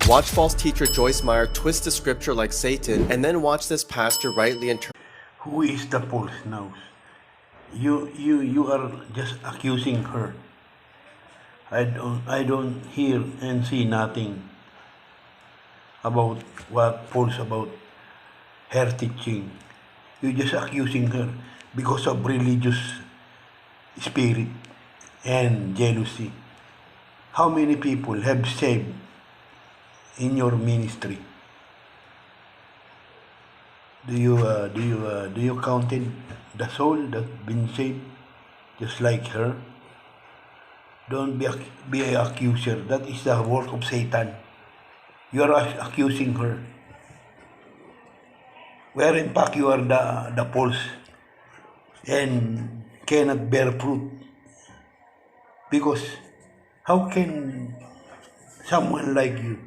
Watch false teacher Joyce Meyer twist the scripture like Satan, and then watch this pastor rightly interpret. Who is the false now? You are just accusing her. I don't hear and see nothing about what false about her teaching. You just accusing her because of religious spirit and jealousy. How many people have saved in your ministry? Do you counted the soul that been saved just like her? Don't be an accuser. That is the work of Satan. You are accusing her. Where in fact you are the false and cannot bear fruit. Because how can someone like you